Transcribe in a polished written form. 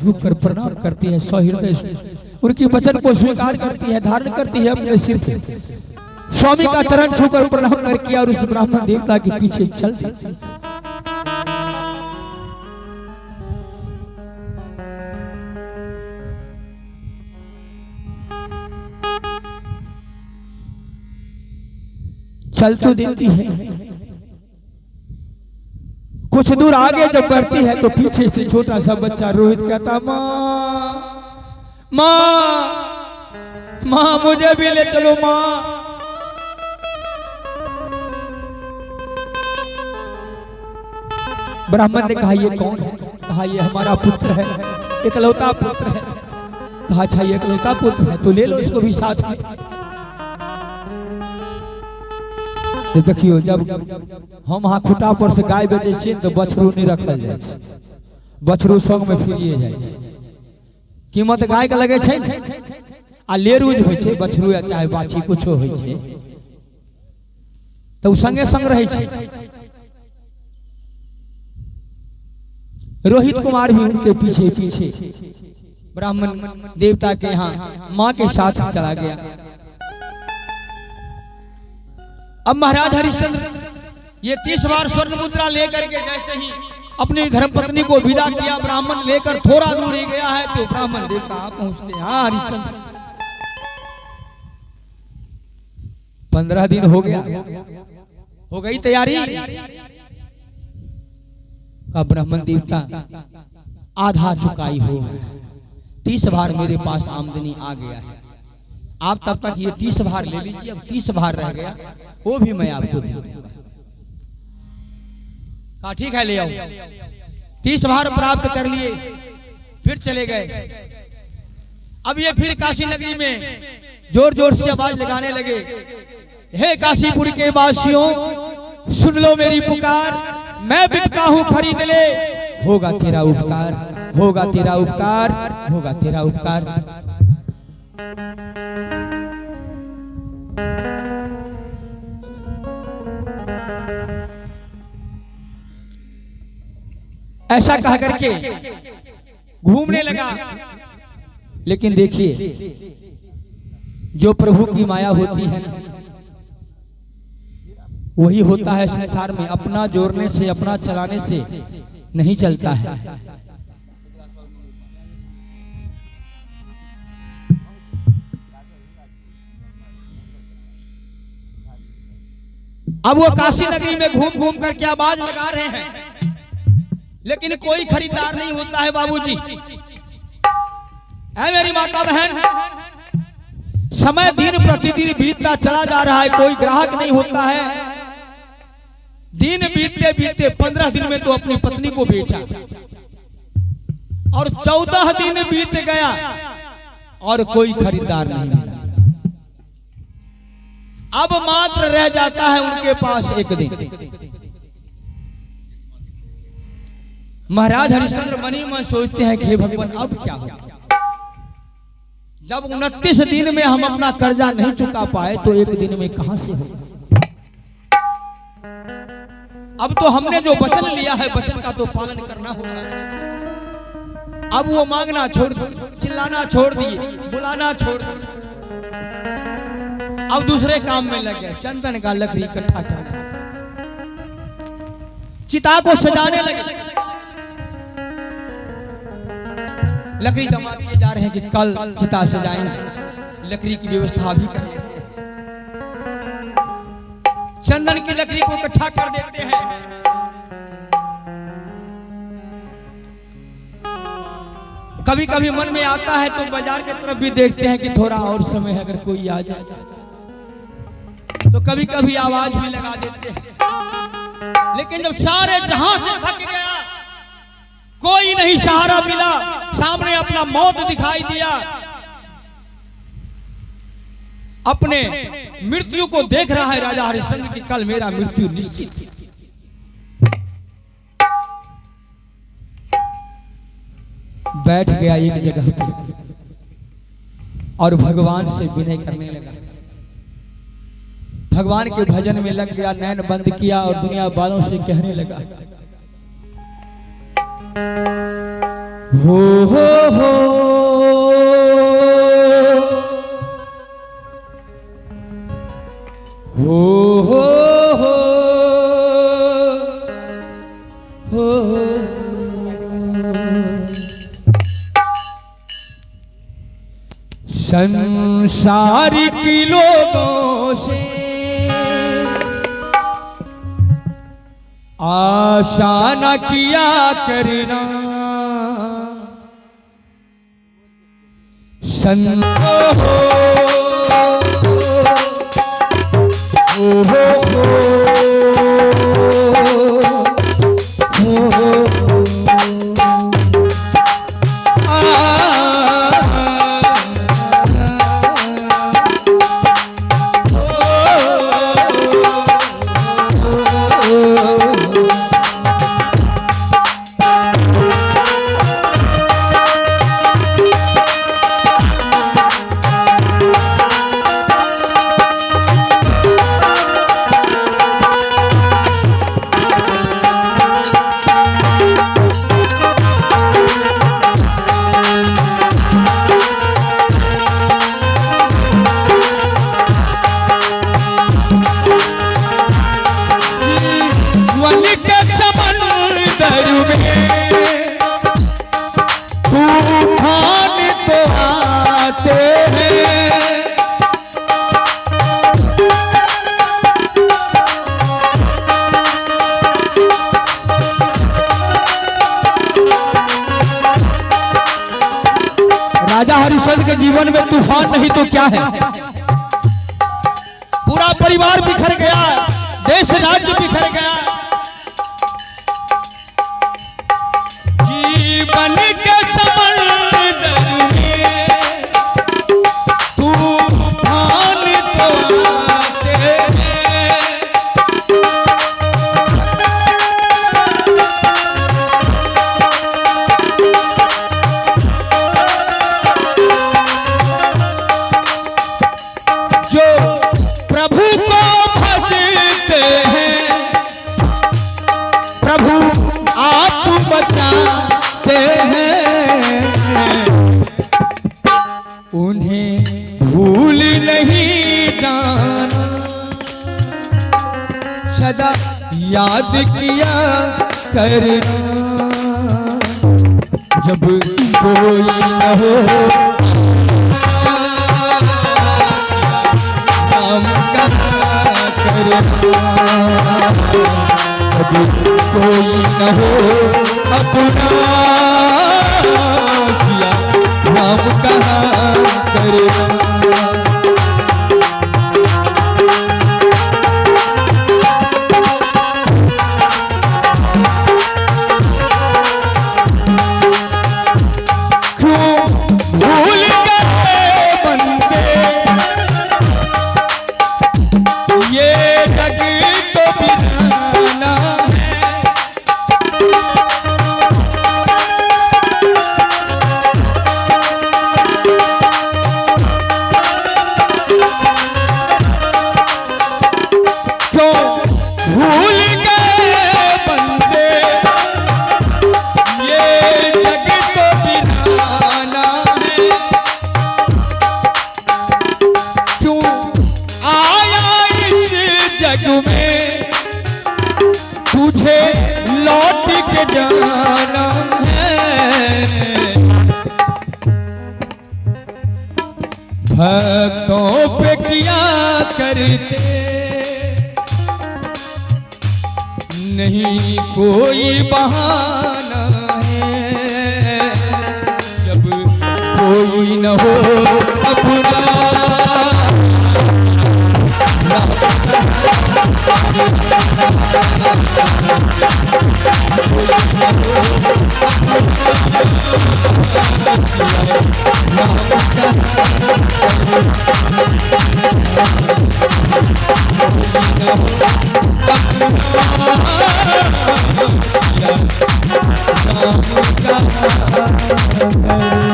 झुक कर प्रणाम करती है, सहृदय उनकी वचन को स्वीकार करती है, धारण करती है अपने सिर पे। स्वामी का चरण छूकर प्रणाम करके और उस ब्राह्मण देवता के पीछे चल देती है। चल तो देती है, कुछ दूर आगे जब बढ़ती है तो पीछे से छोटा सा बच्चा रोहित कहता, माँ माँ माँ मुझे भी ले चलो माँ। ब्राह्मण ने कहा, ये कौन है? कहा, ये हमारा पुत्र है, इकलौता पुत्र है। कहा, अच्छा ये इकलौता पुत्र है तो ले लो इसको भी साथ में। देखियो, जब हम वहाँ खुटा पर से गाय बेचे छियै तो बछरू नहीं रखल जाए, बछरू संग में फिरिए जाए। कीमत गाय के लगे छै आ लेरूज होइ छै, बछरू या चाहे बाछी कुछो होइ छै तो संगे संग रहे छै। रोहित कुमार भी उनके पीछे पीछे ब्राह्मण देवता के यहाँ माँ के साथ चला गया। अब महाराज हरिश्चंद्र ये 30 बार स्वर्ण मुद्रा लेकर के जैसे ही अपनी धर्मपत्नी को विदा किया, ब्राह्मण लेकर थोड़ा दूर ही गया है तो ब्राह्मण देवता पहुंचते हैं। हाँ हरिश्चंद्र, 15 दिन हो गया, हो गई तैयारी का। ब्राह्मण देवता आधा चुकाई हो, 30 बार मेरे पास आमदनी आ गया है, आप तब तक ये 30 बार ले लीजिए, अब 30 बार रह गया वो भी मैं आपको दे दूंगा। कहा ठीक है ले आओ। 30 बार प्राप्त कर लिए, फिर चले गए। अब ये फिर काशी नगरी में जोर जोर से आवाज लगाने लगे, हे काशीपुर के वासियों सुन लो मेरी पुकार, मैं बिकता हूं खरीद ले, होगा तेरा उपकार, होगा तेरा उपकार, होगा तेरा उपकार। ऐसा कह करके घूमने लगा। लेकिन देखिए, जो प्रभु की माया होती है ना, वही होता है संसार में। अपना जोड़ने से, अपना चलाने से नहीं चलता है। अब वो काशी नगरी में घूम घूम करके आवाज लगा रहे हैं, लेकिन कोई खरीदार नहीं होता है। बाबूजी, है मेरी माता बहन, समय दिन प्रतिदिन बीतता चला जा रहा है, कोई ग्राहक नहीं होता है। दिन बीतते बीतते 15 दिन में तो अपनी पत्नी को बेचा और 14 दिन बीत गया और कोई खरीदार नहीं मिला। अब मात्र रह जाता है उनके पास एक दिन। महाराज हरिश्चंद्र मनी में सोचते हैं कि हे भगवान अब क्या होगा। जब 29 दिन में हम अपना कर्जा नहीं चुका पाए तो एक दिन में कहां से होगा। अब तो हमने जो वचन लिया है, वचन का तो पालन करना होगा। अब वो मांगना छोड़ दिए, चिल्लाना छोड़ दिए, बुलाना छोड़ दिए, अब दूसरे काम में लग गए। चंदन का लकड़ी इकट्ठा करना, चिता को सजाने लगे। लकड़ी जमा किए जा रहे हैं कि कल चिता सजाएंगे, लकड़ी की व्यवस्था भी कर लेते हैं। चंदन की लकड़ी को इकट्ठा कर देते हैं। कभी कभी मन में आता है तो बाजार की तरफ भी देखते हैं कि थोड़ा और समय अगर कोई आ जाए, तो कभी कभी आवाज भी लगा देते हैं। लेकिन जब सारे जहां से थक गया, कोई नहीं सहारा मिला, सामने अपना मौत दिखाई दिया, अपने मृत्यु को देख रहा है राजा हरिश्चंद्र की कल मेरा मृत्यु निश्चित है। बैठ गया एक जगह पे और भगवान से विनय करने लगा। भगवान के भजन में लग गया, नैन बंद किया और दुनिया वालों से कहने लगा, हो हो हो हो हो हो हो। संसारिक लोगों से आशा न किया करना, राजा हरिश्चंद्र के जीवन में तूफान नहीं तो क्या है। पूरा परिवार बिखर गया, देश राज्य बिखर गया, जीवन के समंदर में तूफान तो आते हैं। उन्हें भूल नहीं जाना, सदा याद किया करना। जब कोई न हो नाम कहा करना, जब कोई न हो अपना नाम कहा करना। भूल गए बंदे ये जग तो बिराना है। भूल गए बंदे ये जग तो बिराना है। क्यों आया इस जग में तुझे लौट के जाना है। भक्तों पे किया करते नहीं कोई बहाना है। जब कोई न हो अपना नाम